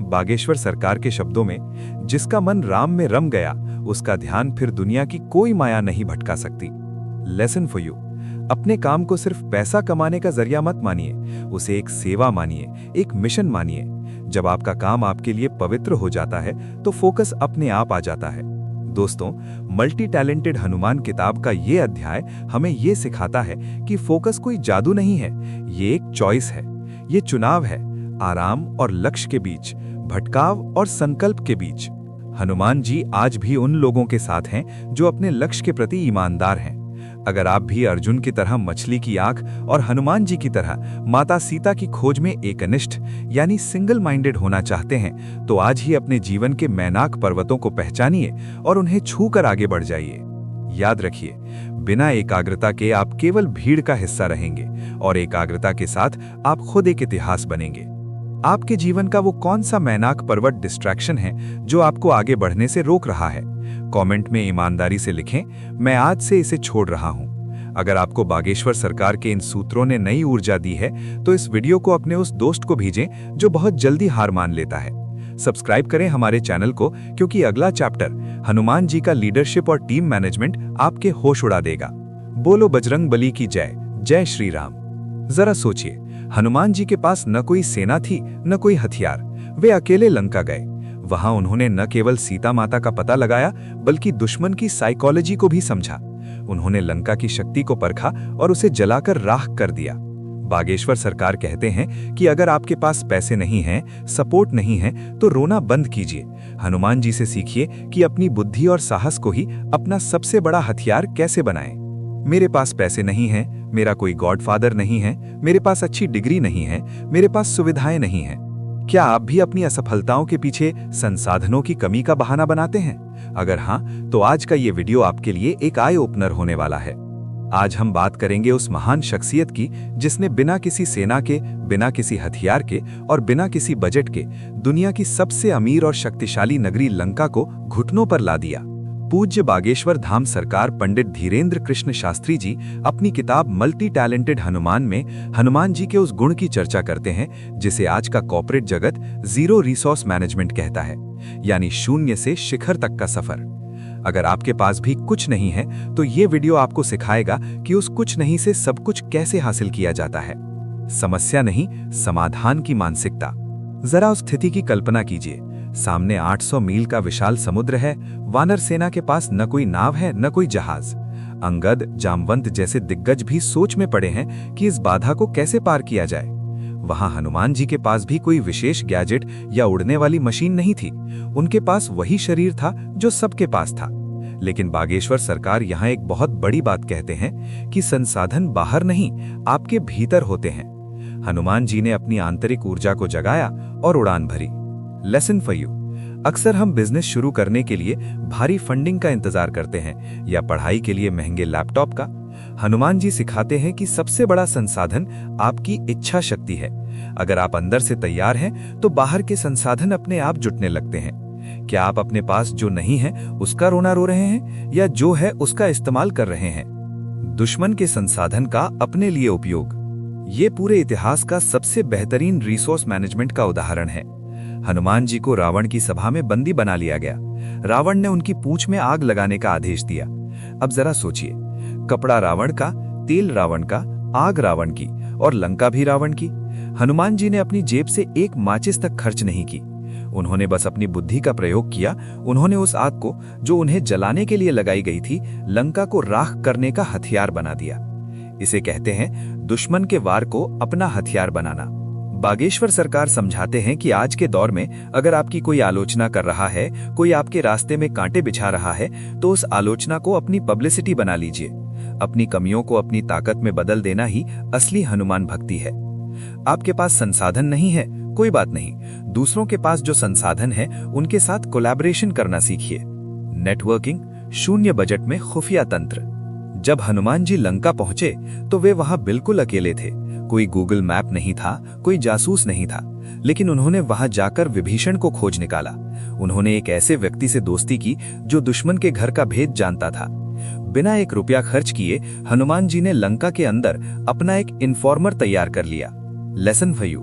बागेश्वर सरकार के शब्दों में, जिसका मन राम में रम गया, उसका ध्यान फिर दुनिया की कोई माया नहीं भटका सकती। Lesson for you. अपने काम को सिर्फ पैसा कमाने का जरिया मत मानिए, उसे एक सेवा मानिए, एक मिशन मानिए। जब आपका काम आपके लिए पवित्र हो जाता है तो फोकस अपने आप आ जाता है। दोस्तों, मल्टी टैलेंटेड हनुमान किताब का ये अध्याय हमें ये सिखाता है कि फोकस कोई जादू नहीं है, ये एक चॉइस है, ये चुनाव है, आराम और लक्ष्य के बीच, भटकाव और संकल्प के बीच। हनुमान जी आज भी उन लोगों के साथ हैं जो अपने लक्ष्य के प्रति ईमानदार हैं। अगर आप भी अर्जुन की तरह मछली की आंख और हनुमान जी की तरह माता सीता की खोज में एकनिष्ठ यानी सिंगल माइंडेड होना चाहते हैं, तो आज ही अपने जीवन के मैनाक पर्वतों को पहचानिए और उन्हें छूकर आगे बढ़ जाइए। याद रखिए, बिना एकाग्रता के आप केवल भीड़ का हिस्सा रहेंगे और एकाग्रता के साथ आप खुद एक इतिहास बनेंगे। आपके जीवन का वो कौन सा मैनाक पर्वत डिस्ट्रैक्शन है जो आपको आगे बढ़ने से रोक रहा है? कमेंट में ईमानदारी से लिखें, मैं आज से इसे छोड़ रहा हूं। अगर आपको बागेश्वर सरकार के इन सूत्रों ने नई ऊर्जा दी है तो इस वीडियो को अपने उस दोस्त को भेजें जो बहुत जल्दी हार मान लेता है। सब्सक्राइब करें हमारे चैनल को, क्योंकि अगला चैप्टर हनुमान जी का लीडरशिप और टीम मैनेजमेंट आपके होश उड़ा देगा। बोलो बजरंग बली की जय। जय श्री राम। जरा सोचिए, हनुमान जी के पास न कोई सेना थी न कोई हथियार। वे अकेले लंका गए। वहां उन्होंने न केवल सीता माता का पता लगाया, बल्कि दुश्मन की साइकोलॉजी को भी समझा। उन्होंने लंका की शक्ति को परखा और उसे जलाकर राख कर दिया। बागेश्वर सरकार कहते हैं कि अगर आपके पास पैसे नहीं हैं, सपोर्ट नहीं है, तो रोना बंद कीजिए। हनुमान जी से सीखिए कि अपनी बुद्धि और साहस को ही अपना सबसे बड़ा हथियार कैसे बनाएं। मेरे पास पैसे नहीं हैं, मेरा कोई गॉडफादर नहीं है, मेरे पास अच्छी डिग्री नहीं है, मेरे पास सुविधाएं नहीं हैं। क्या आप भी अपनी असफलताओं के पीछे संसाधनों की कमी का बहाना बनाते हैं? अगर हाँ, तो आज का ये वीडियो आपके लिए एक आई ओपनर होने वाला है। आज हम बात करेंगे उस महान शख्सियत की जिसने बिना किसी सेना के, बिना किसी हथियार के और बिना किसी बजट के दुनिया की सबसे अमीर और शक्तिशाली नगरी लंका को घुटनों पर ला दिया। पूज्य बागेश्वर धाम सरकार पंडित धीरेन्द्र कृष्ण शास्त्री जी अपनी किताब मल्टी टैलेंटेड हनुमान में हनुमान जी के उस गुण की चर्चा करते हैं जिसे आज का कॉर्पोरेट जगत जीरो रिसोर्स मैनेजमेंट कहता है, यानी शून्य से शिखर तक का सफर। अगर आपके पास भी कुछ नहीं है तो ये वीडियो आपको सिखाएगा कि उस कुछ नहीं से सब कुछ कैसे हासिल किया जाता है। समस्या नहीं, समाधान की मानसिकता। जरा उस स्थिति की कल्पना कीजिए। सामने 800 मील का विशाल समुद्र है। वानर सेना के पास न कोई नाव है न कोई जहाज। अंगद, जामवंत जैसे दिग्गज भी सोच में पड़े हैं कि इस बाधा को कैसे पार किया जाए। वहां हनुमान जी के पास भी कोई विशेष गैजेट या उड़ने वाली मशीन नहीं थी। उनके पास वही शरीर था जो सबके पास था। लेकिन बागेश्वर सरकार यहाँ एक बहुत बड़ी बात कहते हैं कि संसाधन बाहर नहीं, आपके भीतर होते हैं। हनुमान जी ने अपनी आंतरिक ऊर्जा को जगाया और उड़ान भरी। Lesson for you. अक्सर हम बिजनेस शुरू करने के लिए भारी फंडिंग का इंतजार करते हैं या पढ़ाई के लिए महंगे लैपटॉप का। हनुमान जी सिखाते हैं कि सबसे बड़ा संसाधन आपकी इच्छा शक्ति है। अगर आप अंदर से तैयार हैं तो बाहर के संसाधन अपने आप जुटने लगते हैं। क्या आप अपने पास जो नहीं है उसका रोना रो रहे हैं या जो है उसका इस्तेमाल कर रहे हैं? दुश्मन के संसाधन का अपने लिए उपयोग, ये पूरे इतिहास का सबसे बेहतरीन रिसोर्स मैनेजमेंट का उदाहरण है। हनुमान जी को रावण की सभा में बंदी बना लिया गया। रावण ने उनकी पूंछ में आग लगाने का आदेश दिया। अब जरा सोचिए, कपड़ा रावण का, तेल रावण का, आग रावण की और लंका भी रावण की। हनुमान जी ने अपनी जेब से एक माचिस तक खर्च नहीं की। उन्होंने बस अपनी बुद्धि का प्रयोग किया। उन्होंने उस आग को, जो उन्हें जलाने के लिए लगाई गई थी, लंका को राख करने का हथियार बना दिया। इसे कहते हैं दुश्मन के वार को अपना हथियार बनाना। बागेश्वर सरकार समझाते हैं कि आज के दौर में अगर आपकी कोई आलोचना कर रहा है, कोई आपके रास्ते में कांटे बिछा रहा है, तो उस आलोचना को अपनी पब्लिसिटी बना लीजिए। अपनी कमियों को अपनी ताकत में बदल देना ही असली हनुमान भक्ति है। आपके पास संसाधन नहीं है, कोई बात नहीं। दूसरों के पास जो संसाधन है उनके साथ कोलैबोरेशन करना सीखिए। नेटवर्किंग, शून्य बजट में खुफिया तंत्र। जब हनुमान जी लंका पहुंचे तो वे वहां बिल्कुल अकेले थे। कोई गूगल मैप नहीं था, कोई जासूस नहीं था, लेकिन उन्होंने वहां जाकर विभीषण को खोज निकाला। उन्होंने एक ऐसे व्यक्ति से दोस्ती की जो दुश्मन के घर का भेद जानता था। बिना एक रुपया खर्च किए हनुमान जी ने लंका के अंदर अपना एक इन्फॉर्मर तैयार कर लिया। Lesson for you.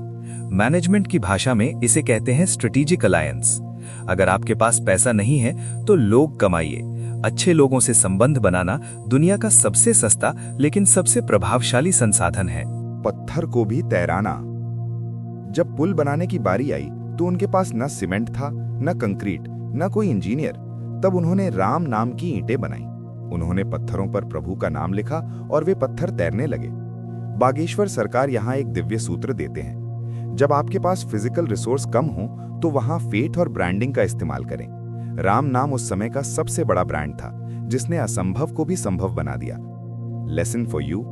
मैनेजमेंट की भाषा में इसे कहते हैं स्ट्रेटेजिक अलायंस। अगर आपके पास पैसा नहीं है तो लोग कमाइए। अच्छे लोगों से संबंध बनाना दुनिया का सबसे सस्ता लेकिन सबसे प्रभावशाली संसाधन है। पत्थर को भी तैराना। जब पुल बनाने की बारी आई तो उनके पास न सीमेंट था, न कंक्रीट, न कोई इंजीनियर। तब उन्होंने राम नाम की ईंटें बनाई। उन्होंने पत्थरों पर प्रभु का नाम लिखा और वे पत्थर तैरने लगे। बागेश्वर सरकार यहाँ एक दिव्य सूत्र देते हैं। जब आपके पास फिजिकल रिसोर्स कम हो तो वहां फेथ और ब्रांडिंग का इस्तेमाल करें। राम नाम उस समय का सबसे बड़ा ब्रांड था जिसने असंभव को भी संभव बना दिया। Lesson for you.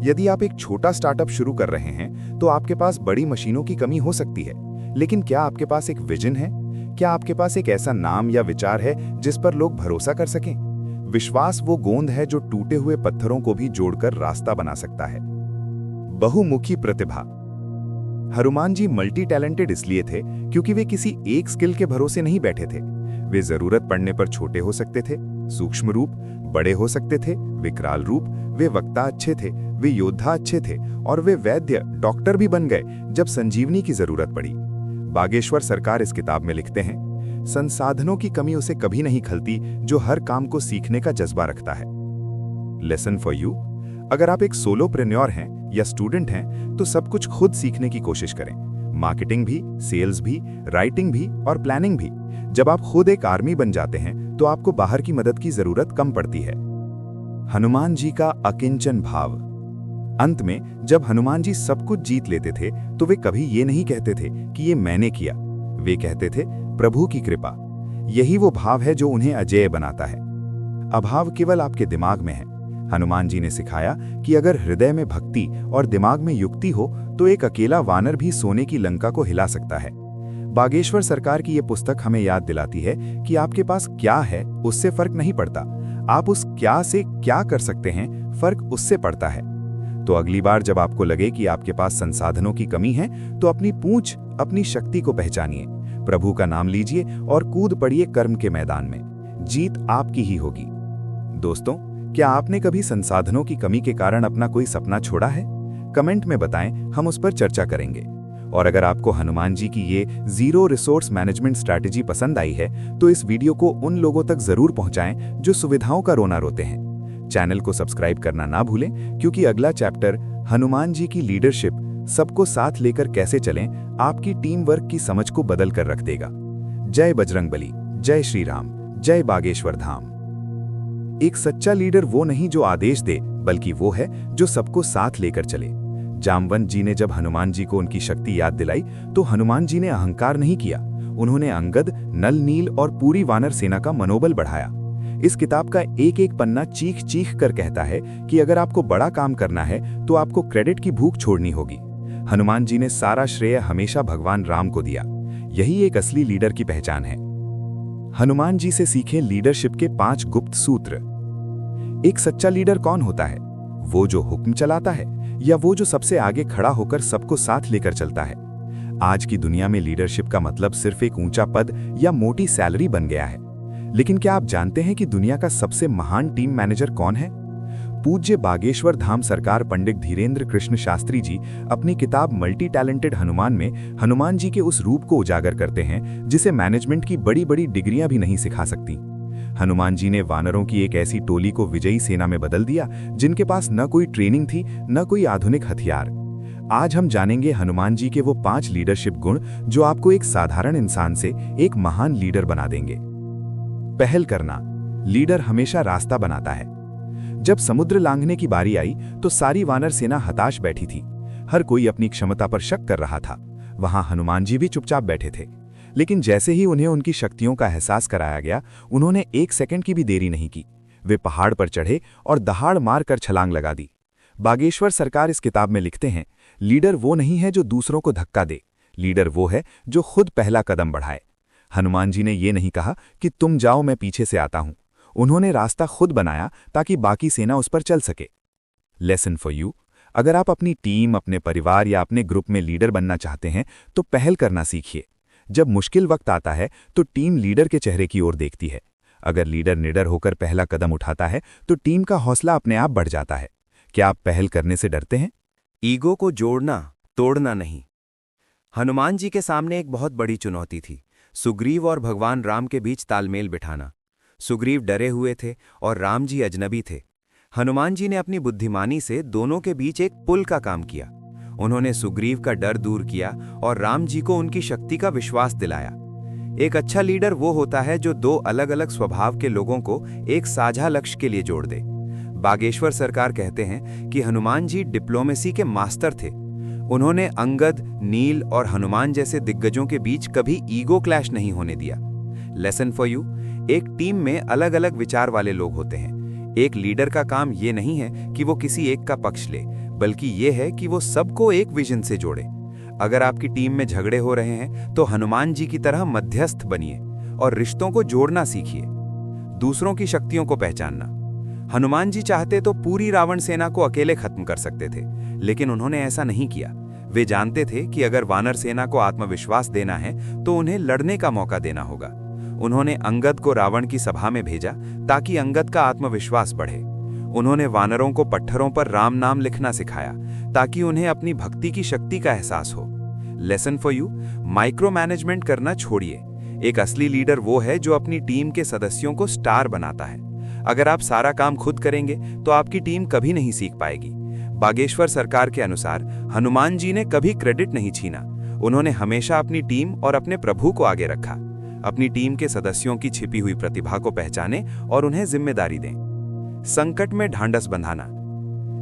यदि आप एक छोटा स्टार्टअप शुरू कर रहे हैं तो आपके पास बड़ी मशीनों की कमी हो सकती है, लेकिन क्या आपके पास एक विजन है? क्या आपके पास एक ऐसा नाम या विचार है जिस पर लोग भरोसा कर सकें? विश्वास वो गोंद है जो टूटे हुए पत्थरों को भी जोड़कर रास्ता बना सकता है। बहुमुखी प्रतिभा। हनुमान जी मल्टी टैलेंटेड इसलिए थे क्योंकि वे किसी एक स्किल के भरोसे नहीं बैठे थे। वे जरूरत पड़ने पर छोटे हो सकते थे, सूक्ष्म रूप, बड़े हो सकते थे, विकराल रूप। वे वक्ता अच्छे थे, वे योद्धा अच्छे थे और वे वैद्य, डॉक्टर भी बन गए जब संजीवनी की जरूरत पड़ी। बागेश्वर सरकार इस किताब में लिखते हैं, संसाधनों की कमी उसे कभी नहीं खलती जो हर काम को सीखने का जज्बा रखता है। Lesson for you. अगर आप एक सोलोप्रेन्योर हैं या स्टूडेंट हैं तो सब कुछ खुद सीखने की कोशिश करें। मार्केटिंग भी, सेल्स भी, राइटिंग भी और प्लानिंग भी। जब आप खुद एक आर्मी बन जाते हैं तो आपको बाहर की मदद की जरूरत कम पड़ती है। हनुमान जी का अकिंचन भाव। अंत में जब हनुमान जी सब कुछ जीत लेते थे तो वे कभी ये नहीं कहते थे कि ये मैंने किया। वे कहते थे प्रभु की कृपा। यही वो भाव है जो उन्हें अजेय बनाता है। अभाव केवल आपके दिमाग में है। हनुमान जी ने सिखाया कि अगर हृदय में भक्ति और दिमाग में युक्ति हो तो एक अकेला वानर भी सोने की लंका को हिला सकता है। बागेश्वर सरकार की ये पुस्तक हमें याद दिलाती है कि आपके पास क्या है उससे फर्क नहीं पड़ता, आप उस क्या से क्या कर सकते हैं, फर्क उससे पड़ता है। तो अगली बार जब आपको लगे कि आपके पास संसाधनों की कमी है तो अपनी पूंछ, अपनी शक्ति को पहचानिए, प्रभु का नाम लीजिए और कूद पड़िए कर्म के मैदान में। जीत आपकी ही होगी। दोस्तों, क्या आपने कभी संसाधनों की कमी के कारण अपना कोई सपना छोड़ा है? कमेंट में बताएं, हम उस पर चर्चा करेंगे। और अगर आपको हनुमान जी की ये जीरो रिसोर्स मैनेजमेंट स्ट्रैटेजी पसंद आई है तो इस वीडियो को उन लोगों तक जरूर पहुंचाएं जो सुविधाओं का रोना रोते हैं। चैनल को सब्सक्राइब करना ना भूलें, क्योंकि अगला चैप्टर हनुमान जी की लीडरशिप, सबको साथ लेकर कैसे चलें, आपकी टीम वर्क की समझ को बदल कर रख देगा। जय बजरंगबली, जय श्री राम, जय बागेश्वर धाम। एक सच्चा लीडर वो नहीं जो आदेश दे, बल्कि वो है जो सबको साथ लेकर चले। जामवंत जी ने जब हनुमान जी को उनकी शक्ति याद दिलाई तो हनुमान जी ने अहंकार नहीं किया, उन्होंने अंगद, नल, नील और पूरी वानर सेना का मनोबल बढ़ाया। इस किताब का एक एक पन्ना चीख चीख कर कहता है कि अगर आपको बड़ा काम करना है तो आपको क्रेडिट की भूख छोड़नी होगी। हनुमान जी ने सारा श्रेय हमेशा भगवान राम को दिया। यही एक असली लीडर की पहचान है। हनुमान जी से सीखें लीडरशिप के 5 गुप्त सूत्र। एक सच्चा लीडर कौन होता है? वो जो हुक्म चलाता है या वो जो सबसे आगे खड़ा होकर सबको साथ लेकर चलता है? आज की दुनिया में लीडरशिप का मतलब सिर्फ एक ऊंचा पद या मोटी सैलरी बन गया है। लेकिन क्या आप जानते हैं कि दुनिया का सबसे महान टीम मैनेजर कौन है? पूज्य बागेश्वर धाम सरकार पंडित धीरेन्द्र कृष्ण शास्त्री जी अपनी किताब मल्टी टैलेंटेड हनुमान में हनुमान जी के उस रूप को उजागर करते हैं जिसे मैनेजमेंट की बड़ी बड़ी डिग्रियां भी नहीं सिखा सकती। हनुमान जी ने वानरों की एक ऐसी टोली को विजयी सेना में बदल दिया जिनके पास न कोई ट्रेनिंग थी, न कोई आधुनिक हथियार। आज हम जानेंगे हनुमान जी के वो 5 लीडरशिप गुण जो आपको एक साधारण इंसान से एक महान लीडर बना देंगे। पहल करना। लीडर हमेशा रास्ता बनाता है। जब समुद्र लांघने की बारी आई तो सारी वानर सेना हताश बैठी थी। हर कोई अपनी क्षमता पर शक कर रहा था। वहां हनुमान जी भी चुपचाप बैठे थे। लेकिन जैसे ही उन्हें उनकी शक्तियों का एहसास कराया गया, उन्होंने 1 सेकंड की भी देरी नहीं की। वे पहाड़ पर चढ़े और दहाड़ मारकर छलांग लगा दी। बागेश्वर सरकार इस किताब में लिखते हैं, लीडर वो नहीं है जो दूसरों को धक्का दे, लीडर वो है जो खुद पहला कदम बढ़ाए। हनुमान जी ने ये नहीं कहा कि तुम जाओ मैं पीछे से आता हूं। उन्होंने रास्ता खुद बनाया ताकि बाकी सेना उस पर चल सके। Lesson for you. अगर आप अपनी टीम, अपने परिवार या अपने ग्रुप में लीडर बनना चाहते हैं तो पहल करना सीखिए। जब मुश्किल वक्त आता है तो टीम लीडर के चेहरे की ओर देखती है। अगर लीडर निडर होकर पहला कदम उठाता है तो टीम का हौसला अपने आप बढ़ जाता है। क्या आप पहल करने से डरते हैं? ईगो को जोड़ना, तोड़ना नहीं। हनुमान जी के सामने एक बहुत बड़ी चुनौती थी, सुग्रीव और भगवान राम के बीच तालमेल बिठाना। सुग्रीव डरे हुए थे और राम जी अजनबी थे। हनुमान जी ने अपनी बुद्धिमानी से दोनों के बीच एक पुल का काम किया। उन्होंने सुग्रीव का डर दूर किया और राम जी को उनकी शक्ति का विश्वास दिलाया। एक अच्छा लीडर वो होता है जो 2 अलग अलग स्वभाव के लोगों को एक साझा लक्ष्य के लिए जोड़ दे। बागेश्वर सरकार कहते हैं कि हनुमान जी डिप्लोमेसी के मास्टर थे। उन्होंने अंगद, नील और हनुमान जैसे दिग्गजों के बीच कभी ईगो क्लैश नहीं होने दिया। Lesson for you. एक टीम में अलग अलग विचार वाले लोग होते हैं। एक लीडर का काम ये नहीं है कि वो किसी एक का पक्ष ले, बल्कि ये है कि वो सबको एक विजन से जोड़े। अगर आपकी टीम में झगड़े हो रहे हैं तो हनुमान जी की तरह मध्यस्थ बनिए और रिश्तों को जोड़ना सीखिए। दूसरों की शक्तियों को पहचानना। हनुमान जी चाहते तो पूरी रावण सेना को अकेले खत्म कर सकते थे, लेकिन उन्होंने ऐसा नहीं किया। वे जानते थे कि अगर वानर सेना को आत्मविश्वास देना है तो उन्हें लड़ने का मौका देना होगा। उन्होंने अंगद को रावण की सभा में भेजा ताकि अंगद का आत्मविश्वास बढ़े। उन्होंने वानरों को पत्थरों पर राम नाम लिखना सिखाया ताकि उन्हें अपनी भक्ति की शक्ति का एहसास हो। Lesson for you. Micro management करना छोड़िए। एक असली लीडर वो है जो अपनी टीम के सदस्यों को स्टार बनाता है। अगर आप सारा काम खुद करेंगे तो आपकी टीम कभी नहीं सीख पाएगी। बागेश्वर सरकार के अनुसार हनुमान जी ने कभी क्रेडिट नहीं छीना। उन्होंने हमेशा अपनी टीम और अपने प्रभु को आगे रखा। अपनी टीम के सदस्यों की छिपी हुई प्रतिभा को पहचानें और उन्हें जिम्मेदारी दें। संकट में ढांढस बंधाना।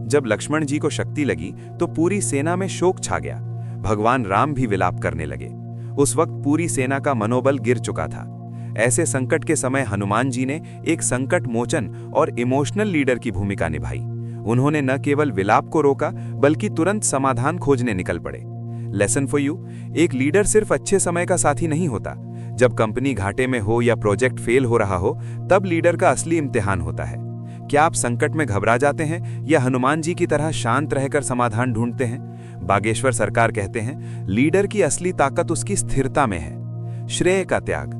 जब लक्ष्मण जी को शक्ति लगी तो पूरी सेना में शोक छा गया। भगवान राम भी विलाप करने लगे। उस वक्त पूरी सेना का मनोबल गिर चुका था। ऐसे संकट के समय हनुमान जी ने एक संकट मोचन और इमोशनल लीडर की भूमिका निभाई। उन्होंने न केवल विलाप को रोका बल्कि तुरंत समाधान खोजने निकल पड़े। Lesson for you. एक लीडर सिर्फ अच्छे समय का साथी नहीं होता। जब कंपनी घाटे में हो या प्रोजेक्ट फेल हो रहा हो, तब लीडर का असली इम्तिहान होता है। क्या आप संकट में घबरा जाते हैं या हनुमान जी की तरह शांत रहकर समाधान ढूंढते हैं? बागेश्वर सरकार कहते हैं, लीडर की असली ताकत उसकी स्थिरता में है। श्रेय का त्याग।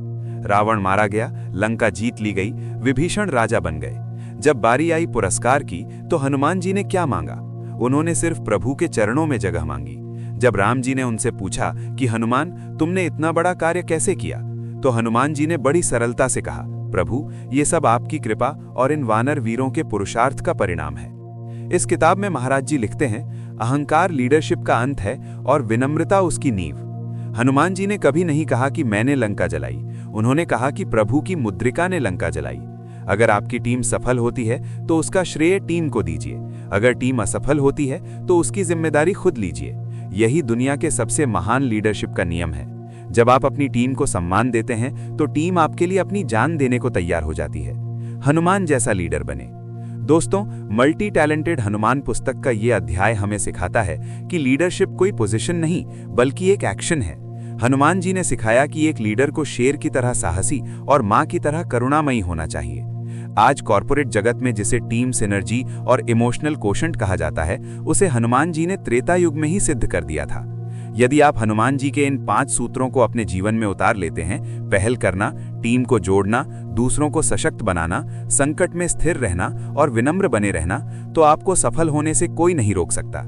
रावण मारा गया, लंका जीत ली गई, विभीषण राजा बन गए। जब बारी आई पुरस्कार की तो हनुमान जी ने क्या मांगा? उन्होंने सिर्फ प्रभु के चरणों में जगह मांगी। जब राम जी ने उनसे पूछा कि हनुमान, तुमने इतना बड़ा कार्य कैसे किया, तो हनुमान जी ने बड़ी सरलता से कहा, प्रभु, ये सब आपकी कृपा और इन वानर वीरों के पुरुषार्थ का परिणाम है। इस किताब में महाराज जी लिखते हैं, अहंकार लीडरशिप का अंत है और विनम्रता उसकी नींव। हनुमान जी ने कभी नहीं कहा कि मैंने लंका जलाई, उन्होंने कहा कि प्रभु की मुद्रिका ने लंका जलाई। अगर आपकी टीम सफल होती है तो उसका श्रेय टीम को दीजिए, अगर टीम असफल होती है तो उसकी जिम्मेदारी खुद लीजिए। यही दुनिया के सबसे महान लीडरशिप का नियम है। जब आप अपनी टीम को सम्मान देते हैं तो टीम आपके लिए अपनी जान देने को तैयार हो जाती है। हनुमान जैसा लीडर बने। दोस्तों, मल्टी टैलेंटेड हनुमान पुस्तक का ये अध्याय हमें सिखाता है कि लीडरशिप कोई पोजीशन नहीं बल्कि एक एक्शन है। हनुमान जी ने सिखाया कि एक लीडर को शेर की तरह साहसी और मां की तरह करुणामयी होना चाहिए। आज कॉर्पोरेट जगत में जिसे टीम सिनर्जी और इमोशनल कोशेंट कहा जाता है, उसे हनुमान जी ने त्रेता युग में ही सिद्ध कर दिया था। यदि आप हनुमान जी के इन 5 सूत्रों को अपने जीवन में उतार लेते हैं, पहल करना, टीम को जोड़ना, दूसरों को सशक्त बनाना, संकट में स्थिर रहना और विनम्र बने रहना, तो आपको सफल होने से कोई नहीं रोक सकता।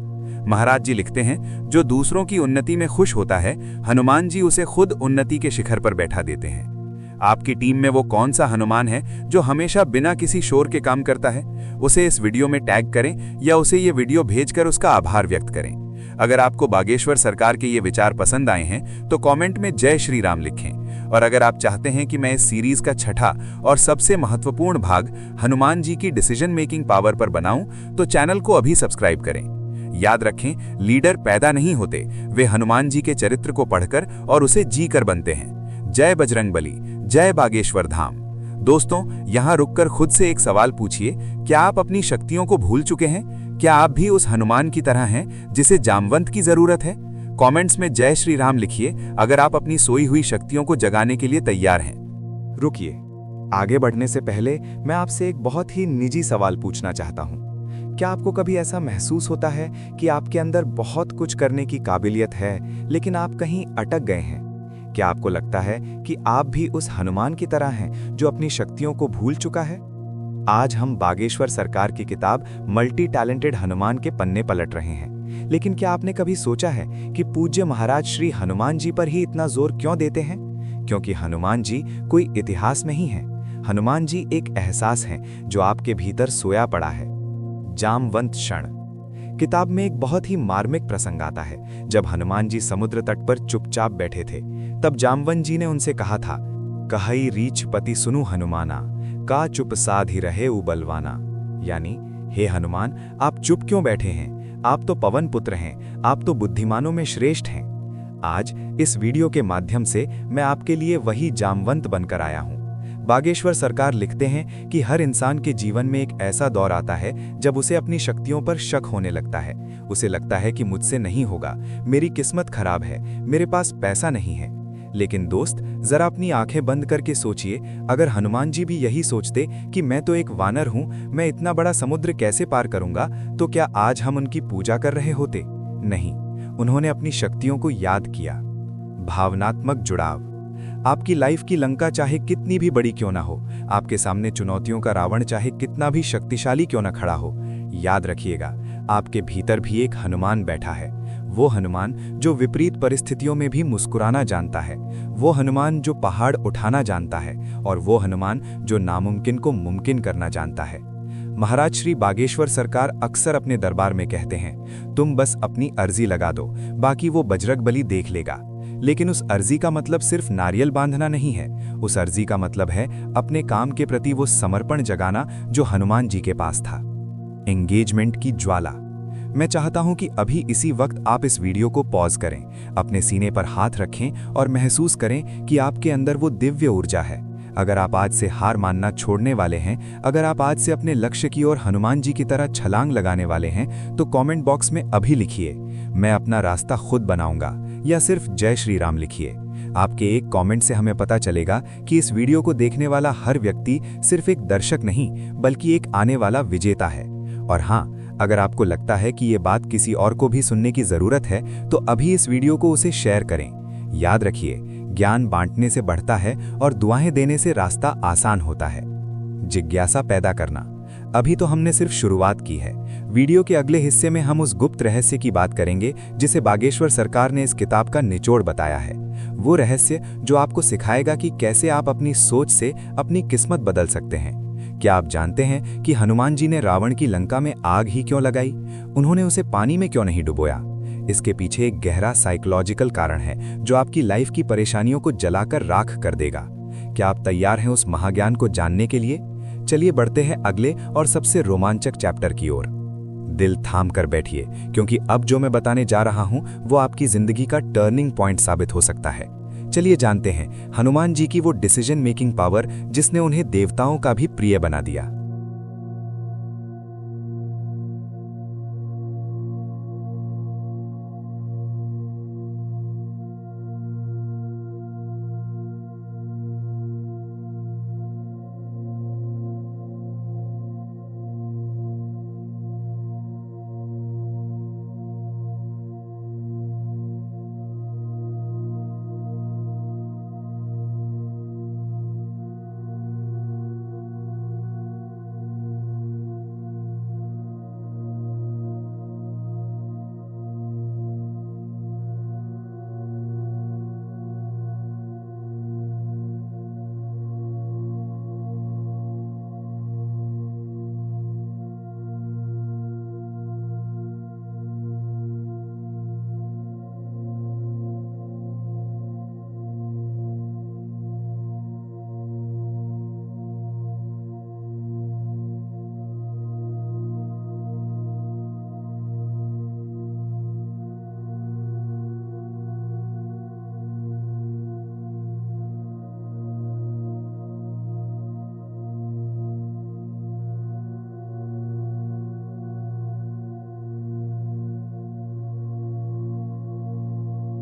महाराज जी लिखते हैं, जो दूसरों की उन्नति में खुश होता है, हनुमान जी उसे खुद उन्नति के शिखर पर बैठा देते हैं। आपकी टीम में वो कौन सा हनुमान है जो हमेशा बिना किसी शोर के काम करता है? उसे इस वीडियो में टैग करें या उसे ये वीडियो भेजकर उसका आभार व्यक्त करें। अगर आपको बागेश्वर सरकार के ये विचार पसंद आए हैं तो कमेंट में जय श्री राम लिखें। और अगर आप चाहते हैं कि मैं इस सीरीज का छठा और सबसे महत्वपूर्ण भाग हनुमान जी की डिसीजन मेकिंग पावर पर बनाऊं, तो चैनल को अभी सब्सक्राइब करें। याद रखें, लीडर पैदा नहीं होते, वे हनुमान जी के चरित्र को पढ़कर और उसे जीकर बनते हैं। जय बजरंगबली, जय बागेश्वर धाम। दोस्तों, यहाँ रुककर खुद से एक सवाल पूछिए, क्या आप अपनी शक्तियों को भूल चुके हैं? क्या आप भी उस हनुमान की तरह हैं जिसे जामवंत की जरूरत है? कमेंट्स में जय श्री राम लिखिए अगर आप अपनी सोई हुई शक्तियों को जगाने के लिए तैयार हैं। रुकिए, आगे बढ़ने से पहले मैं आपसे एक बहुत ही निजी सवाल पूछना चाहता हूं। क्या आपको कभी ऐसा महसूस होता है कि आपके अंदर बहुत कुछ करने की काबिलियत है, लेकिन आप कहीं अटक गए हैं? क्या आपको लगता है कि आप भी उस हनुमान की तरह हैं जो अपनी शक्तियों को भूल चुका है? आज हम बागेश्वर सरकार की किताब मल्टी टैलेंटेड हनुमान के पन्ने पलट रहे हैं। लेकिन क्या आपने कभी सोचा है कि पूज्य महाराज श्री हनुमान जी पर ही इतना जोर क्यों देते हैं? क्योंकि हनुमान जी कोई इतिहास नहीं है। हनुमान जी एक एहसास है जो आपके भीतर सोया पड़ा है। जामवंत क्षण। किताब में एक बहुत ही मार्मिक प्रसंग आता है। जब हनुमान जी समुद्र तट पर चुपचाप बैठे थे, तब जामवंत जी ने उनसे कहा था, कहई रीछ पति सुनु हनुमाना, का चुप साधि रहे उबलवाना। यानी, हे हनुमान, आप चुप क्यों बैठे हैं? आप तो पवन पुत्र हैं, आप तो बुद्धिमानों में श्रेष्ठ हैं। आज इस वीडियो के माध्यम से मैं आपके लिए वही जामवंत बनकर आया हूं। बागेश्वर सरकार लिखते हैं कि हर इंसान के जीवन में एक ऐसा दौर आता है जब उसे अपनी शक्तियों पर शक होने लगता है। उसे लगता है कि मुझसे नहीं होगा, मेरी किस्मत खराब है, मेरे पास पैसा नहीं है। लेकिन दोस्त, जरा अपनी आंखें बंद करके सोचिए, अगर हनुमान जी भी यही सोचते कि मैं तो एक वानर हूं, मैं इतना बड़ा समुद्र कैसे पार करूंगा, तो क्या आज हम उनकी पूजा कर रहे होते? नहीं, उन्होंने अपनी शक्तियों को याद किया। भावनात्मक जुड़ाव। आपकी लाइफ की लंका चाहे कितनी भी बड़ी क्यों ना हो, आपके सामने चुनौतियों का रावण चाहे कितना भी शक्तिशाली क्यों ना खड़ा हो, याद रखिएगा, आपके भीतर भी एक हनुमान बैठा है। वो हनुमान जो विपरीत परिस्थितियों में भी मुस्कुराना जानता है, वो हनुमान जो पहाड़ उठाना जानता है, और वो हनुमान जो नामुमकिन को मुमकिन करना जानता है। महाराज श्री बागेश्वर सरकार अक्सर अपने दरबार में कहते हैं, तुम बस अपनी अर्जी लगा दो, बाकी वो बजरंगबली देख लेगा। लेकिन उस अर्जी का मतलब सिर्फ नारियल बांधना नहीं है। उस अर्जी का मतलब है अपने काम के प्रति वो समर्पण जगाना जो हनुमान जी के पास था। एंगेजमेंट की ज्वाला। मैं चाहता हूं कि अभी इसी वक्त आप इस वीडियो को पॉज करें, अपने सीने पर हाथ रखें और महसूस करें कि आपके अंदर वो दिव्य ऊर्जा है। अगर आप आज से हार मानना छोड़ने वाले हैं, अगर आप आज से अपने लक्ष्य की ओर हनुमान जी की तरह छलांग लगाने वाले हैं, तो कमेंट बॉक्स में अभी लिखिए, मैं अपना रास्ता खुद बनाऊंगा, या सिर्फ जय श्री राम लिखिए। आपके एक कमेंट से हमें पता चलेगा कि इस वीडियो को देखने वाला हर व्यक्ति सिर्फ एक दर्शक नहीं बल्कि एक आने वाला विजेता है। और हाँ, अगर आपको लगता है कि ये बात किसी और को भी सुनने की जरूरत है, तो अभी इस वीडियो को उसे शेयर करें। याद रखिए, ज्ञान बांटने से बढ़ता है और दुआएं देने से रास्ता आसान होता है। जिज्ञासा पैदा करना। अभी तो हमने सिर्फ शुरुआत की है। वीडियो के अगले हिस्से में हम उस गुप्त रहस्य की बात करेंगे जिसे बागेश्वर सरकार ने इस किताब का निचोड़ बताया है। वो रहस्य जो आपको सिखाएगा कि कैसे आप अपनी सोच से अपनी किस्मत बदल सकते हैं। क्या आप जानते हैं कि हनुमान जी ने रावण की लंका में आग ही क्यों लगाई? उन्होंने उसे पानी में क्यों नहीं डुबोया? इसके पीछे एक गहरा साइकोलॉजिकल कारण है जो आपकी लाइफ की परेशानियों को जलाकर राख कर देगा। क्या आप तैयार हैं उस महाज्ञान को जानने के लिए? चलिए बढ़ते हैं अगले और सबसे रोमांचक चैप्टर की ओर। दिल थाम कर बैठिए, क्योंकि अब जो मैं बताने जा रहा हूं वो आपकी जिंदगी का टर्निंग पॉइंट साबित हो सकता है। चलिए जानते हैं हनुमान जी की वो डिसीजन मेकिंग पावर जिसने उन्हें देवताओं का भी प्रिय बना दिया।